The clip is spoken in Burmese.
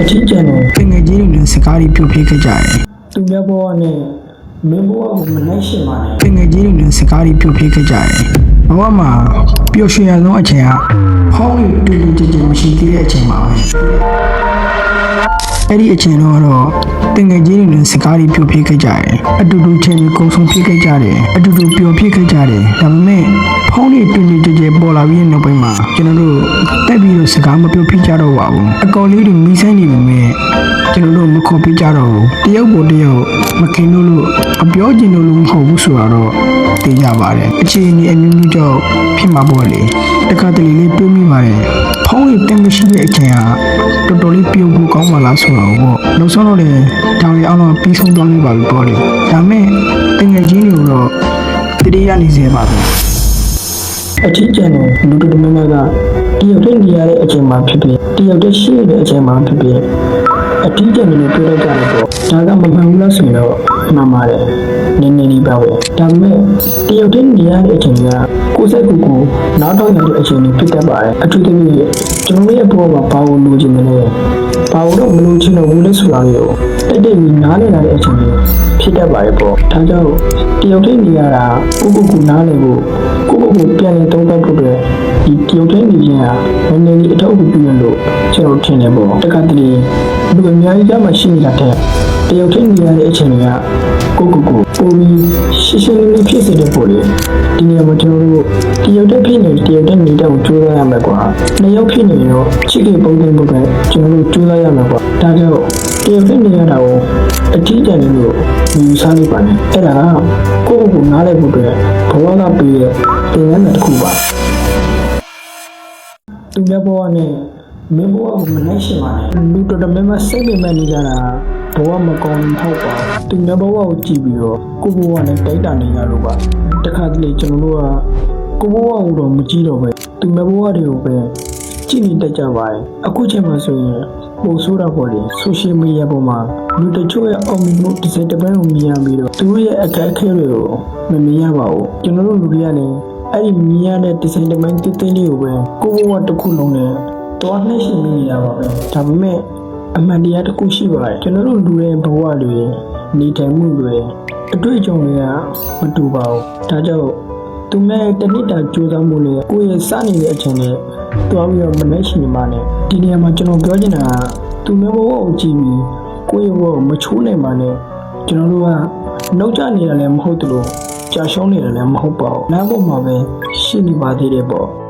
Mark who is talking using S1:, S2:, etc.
S1: အချင်းချင်းနဲ့တငယ်ချင်းတွေနဲ့စကားတွေပြောပြခဲ့ကြတယ်သူများဘဝနဲ့မင်းဘဝကိုမနှိုင်းရှင်ပါနဲ့တငယ်ချင်းတွေနဲ့စကားတွေပြောပြခဲ့ကြတယ်ဘဝမှာပျော်ရွှင်ရဆုံးအချိန်ကဟောင်းရီတူတူကြည်ကြည်မရှိသေးတဲ့အချိန်ပါပဲအဲ့ဒီအချိန်တော့တငယ်ချင်းတွေနဲ့စကားတွေပြောပြခဲ့ကြတယ်အတူတူချင်းတွေကုံဆုံးပြခဲ့ကြတယ်အတူတူပျော်ပြခဲ့ကြတယ်ဒါပေမဲ့ဖုန်းတွေတူတူကြည်ကြည်ပေါ်လာပြီးတဲ့နောက်ပိုင်းမှာကျွန်တော်တို့တက်ပြီးတော့စကားမပြောပြကြတော့ပါဘူးအကောင်လေးတွေမိဆိုင်နေပေမဲ့ကျွန်တော်တို့မခေါ်ပြကြတော့ဘူးတယောက်ပေါ်တယောက်မခင်လို့အပြောကျင်လို့မဟုတ်ဘူးဆိုတော့သိကြပါတယ်အခြေအနေအမျိုးမျိုးကြောင့်ဖြစ်မှာပေါ့လေတခါတလေလေးတွေးမိပါတယ်ဖုန်းတွေတင်မရှိတဲ့အချိန်ကတော်တော်လေးပြုံးဖို့ကောင်းပါလားဆိုတော့ပေါ့နောက်ဆုံးတော့လေဒါလေးအောင်တော့ပြီးဆုံးသွားပြီပါပြီပေါ့လေဒါမဲ့တငယ်ချင်းတွေတော့တတိယနေစေပါပဲအချင်းချင်းနဲ့လူတို့မင်းကတယောက်တည်းနေရတဲ့အချိန်မှာဖြစ်ဖြစ်တယောက်တည်းရှိတဲ့အချိန်မှာဖြစ်ဖြစ်အထီးကျန်နေပြောလိုက်ကြတယ်ပေါ့ဒါကမမှန်ဘူးလားဆိုရင်တော့မှန်ပါတယ်နည်းနည်းလေးပါပဲဒါပေမဲ့တယောက်တည်းနေရတဲ့အချိန်ကကိုယ်စိတ်ကိုနောက်တော့ရတဲ့အချိန်တွေဖြစ်တတ်ပါတယ်အထူးသဖြင့်ကျွန်တော်ရဲ့ဘဝမှာဘာလို့လိုချင်တယ်လဲဘာလို့မလိုချင်တော့ဘူးလဲဆိုတာကိုတိတ်တိတ်နားလည်လာတဲ့အချိန်တွေဖြစ်တတ်ပါတယ်ပေါ့ဒါကြောင့်တယောက်တည်းနေရတာကိုနားလည်ဖို့ကိုပြန်လည်သုံးသပ်ဖို့အတွက်ဒီတယောက်တည်းနေခြင်းဟာနည်းနည်းလေးအထောက်အကူပြုရလို့ကျွန်တော်ထင်တယ်ပေါ့တခါတလေလူအများကြီးကမှရှိနေတာတဲ့တယောက်တည်းနေရတဲ့အချိန်တွေကကိုပိုပြီးရှင်းရှင်းလင်းလင်းဖြစ်စေတဲ့ပေါ့လေဒီနေရာမှာကျွန်တော်တို့တယောက်တည်းဖြစ်နေတယောက်တည်းနေတဲ့ကိုကြိုးစားရမယ်ကွာနှစ်ယောက်ဖြစ်နေတော့ချစ်ခင်ပုံသင်ဖို့ကကျွန်တော်တို့ကြိုးစားရမယ်ကွာဒါကြောင့်တယောက်တည်းနေရတာကိုအထီးကျန်နေလို့ယူဆလိုက်ပါနဲ့အဲ့ဒါကကိုနားလည်ဖို့အတွက်ဘဝကပေးတဲ့သင်ခန်းစာတစ်ခုပါသူများဘဝနဲ့မင်းဘဝကိုမနှိုင်းရှင်ပါနဲ့လူတော်တော်များများစိတ်နေကြတာဘဝမကောင်းဘူးထောက်ပါသူများဘဝကိုကြည့်ပြီးတော့ကိုယ့်ဘဝနဲ့တိုက်တာနေရလို့ပါတခါတလေကျွန်တော်တို့ကကိုယ့်ဘဝကိုတော့မကြည့်တော့ပဲသူများဘဝတွေကိုပဲကြည့်နေတတ်ကြပါတယ်အခုချိန်မှာဆိုရင်ပိုဆိုးတာပေါ့လေဆိုရှယ်မီဒီယာပေါ်မှာလူတချို့ရဲ့အောင်မြင်မှုတစ်စက်တစ်ပန်းကိုမြင်ရပြီးတော့သူတို့ရဲ့အခက်အခဲတွေကိုမမြင်ရပါဘူးကျွန်တော်တို့လူတွေကလည်းအဲ့ဒီမြင်ရတဲ့တစ်စက်တစ်ပန်းတိတိလေးကိုပဲကိုယ့်ဘဝတစ်ခုလုံးနဲ့တော့နှိမ့်ရှင်နေရပါပဲဒါပေမဲ့အမှန်တရားတစ်ခုရှိပါတယ်ကျွန်တော်တို့လူရဲ့ဘဝတွေနေထိုင်မှုတွေအတွေ့အကြုံတွေကမတူပါဘူးဒါကြောင့်သူမဲ့တနစ်တာကြိုးစားမှုနဲ့ကိုယ့်ရဲ့စနေတဲ့အချိန်နဲ့တွားပြီးတော့မနှိမ့်ရှင်နေမှနဲ့ဒီနေရာမှာကျွန်တော်ပြောချင်တာကသူမဲ့ဘဝကိုကြည့်ပြီးကိုယ့်ရဲ့ဘဝကိုမချိုးနိုင်ပါနဲ့ကျွန်တော်တို့ကနှုတ်ချနေတာလည်းမဟုတ်သလိုကြာရှုံးနေတာလည်းမဟုတ်ပါဘူးနောက်ပေါ်မှာပဲရှိနေပါသေးတယ်ပေါ့